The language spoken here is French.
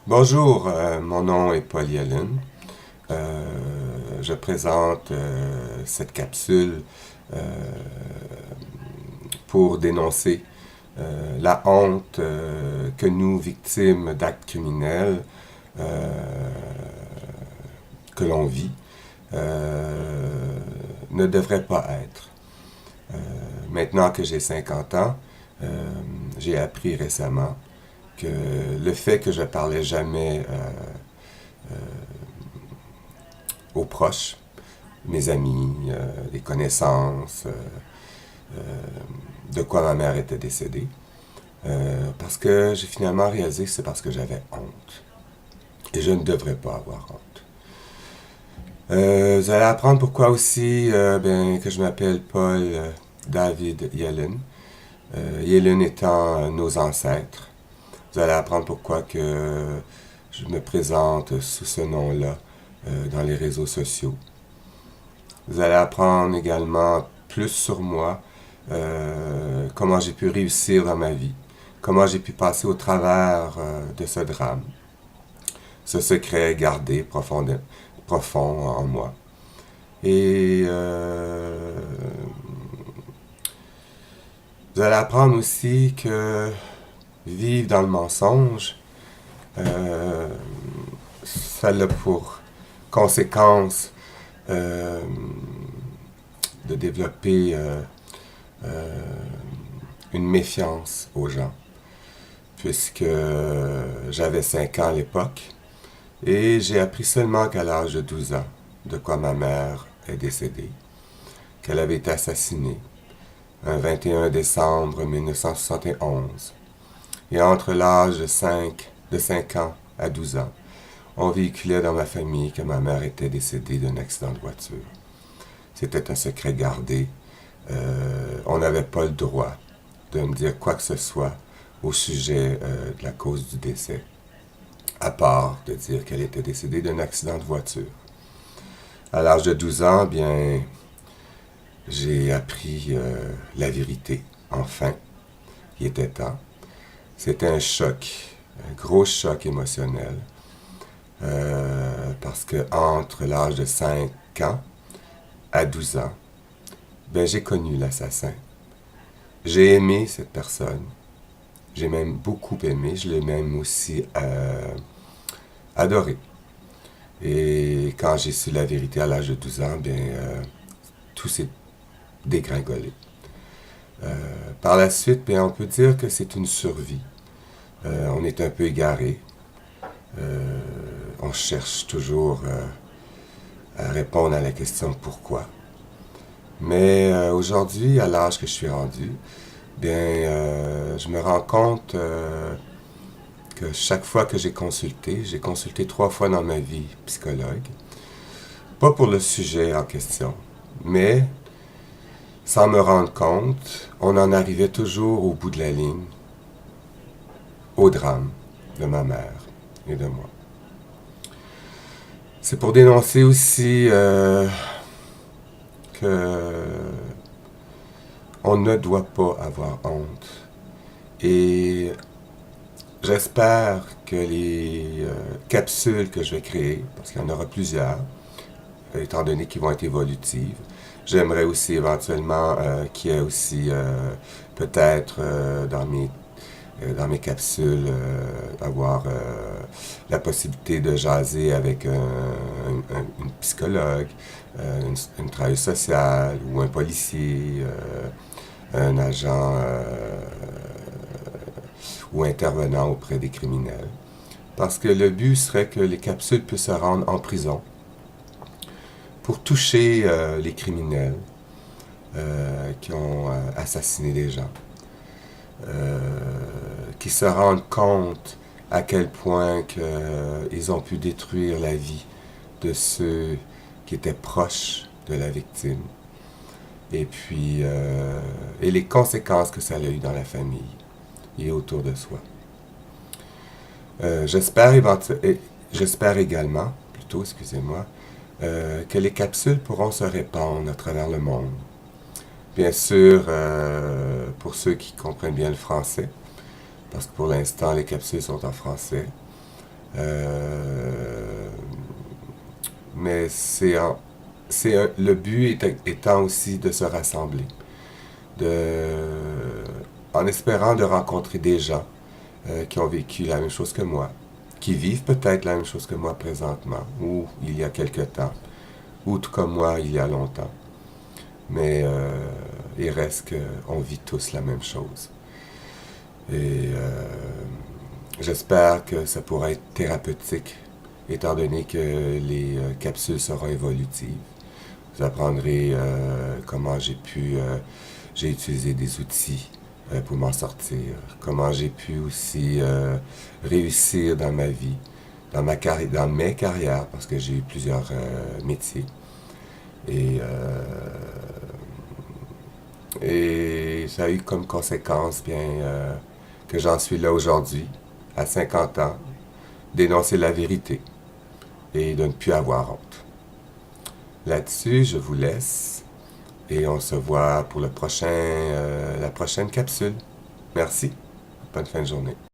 Bonjour, mon nom est Paul Yellen. Je présente cette capsule euh, pour dénoncer la honte que nous, victimes d'actes criminels, euh, que l'on vit, ne devrait pas être. Maintenant que j'ai 50 ans, j'ai appris récemment que le fait que je parlais jamais aux proches, mes amis, les connaissances, de quoi ma mère était décédée. Parce que j'ai finalement réalisé que c'est parce que j'avais honte. Et je ne devrais pas avoir honte. Vous allez apprendre pourquoi aussi que je m'appelle Paul David Yellen. Yellen étant nos ancêtres. Vous allez apprendre pourquoi que je me présente sous ce nom-là dans les réseaux sociaux. Vous allez apprendre également plus sur moi, comment j'ai pu réussir dans ma vie, comment j'ai pu passer au travers de ce drame, ce secret gardé profond en moi. Et vous allez apprendre aussi que vivre dans le mensonge, euh, ça a pour conséquence de développer une méfiance aux gens, puisque j'avais 5 ans à l'époque et j'ai appris seulement qu'à l'âge de 12 ans de quoi ma mère est décédée, qu'elle avait été assassinée un 21 décembre 1971. Et entre l'âge de 5 ans à 12 ans, on véhiculait dans ma famille que ma mère était décédée d'un accident de voiture. C'était un secret gardé. On n'avait pas le droit de me dire quoi que ce soit au sujet de la cause du décès, à part de dire qu'elle était décédée d'un accident de voiture. À l'âge de 12 ans, bien, j'ai appris la vérité, enfin. Il était temps. C'était un choc, un gros choc émotionnel. Parce que entre l'âge de 5 ans à 12 ans, ben, j'ai connu l'assassin. J'ai aimé cette personne. J'ai même beaucoup aimé. Je l'ai même aussi adoré. Et quand j'ai su la vérité à l'âge de 12 ans, bien, tout s'est dégringolé. Par la suite, bien, on peut dire que c'est une survie. On est un peu égaré. On cherche toujours à répondre à la question pourquoi. Mais aujourd'hui, à l'âge que je suis rendu, bien, je me rends compte que chaque fois que j'ai consulté 3 fois dans ma vie psychologue, pas pour le sujet en question, mais sans me rendre compte, on en arrivait toujours au bout de la ligne, au drame de ma mère et de moi. C'est pour dénoncer aussi que on ne doit pas avoir honte. Et j'espère que les capsules que je vais créer, parce qu'il y en aura plusieurs, étant donné qu'ils vont être évolutives, j'aimerais aussi éventuellement qu'il y ait aussi peut-être dans mes capsules avoir la possibilité de jaser avec une psychologue, une travailleuse sociale ou un policier, un agent ou intervenant auprès des criminels. Parce que le but serait que les capsules puissent se rendre en prison pour toucher les criminels qui ont assassiné des gens. Qui se rendent compte à quel point ils ont pu détruire la vie de ceux qui étaient proches de la victime. Et puis, et les conséquences que ça a eu dans la famille et autour de soi. J'espère également, plutôt, excusez-moi, que les capsules pourront se répandre à travers le monde. Bien sûr, pour ceux qui comprennent bien le français, parce que pour l'instant, les capsules sont en français. Euh, mais le but étant aussi de se rassembler, de, en espérant de rencontrer des gens qui ont vécu la même chose que moi, qui vivent peut-être la même chose que moi présentement, ou il y a quelque temps, ou tout comme moi il y a longtemps. Mais il reste qu'on vit tous la même chose. Et j'espère que ça pourra être thérapeutique, étant donné que les capsules seront évolutives. Vous apprendrez comment j'ai utilisé des outils pour m'en sortir, comment j'ai pu aussi réussir dans ma vie, dans mes carrières, parce que j'ai eu plusieurs métiers. Et, et ça a eu comme conséquence bien que j'en suis là aujourd'hui, à 50 ans, d'énoncer la vérité et de ne plus avoir honte. Là-dessus, je vous laisse et on se voit pour la prochaine capsule. Merci. Bonne fin de journée.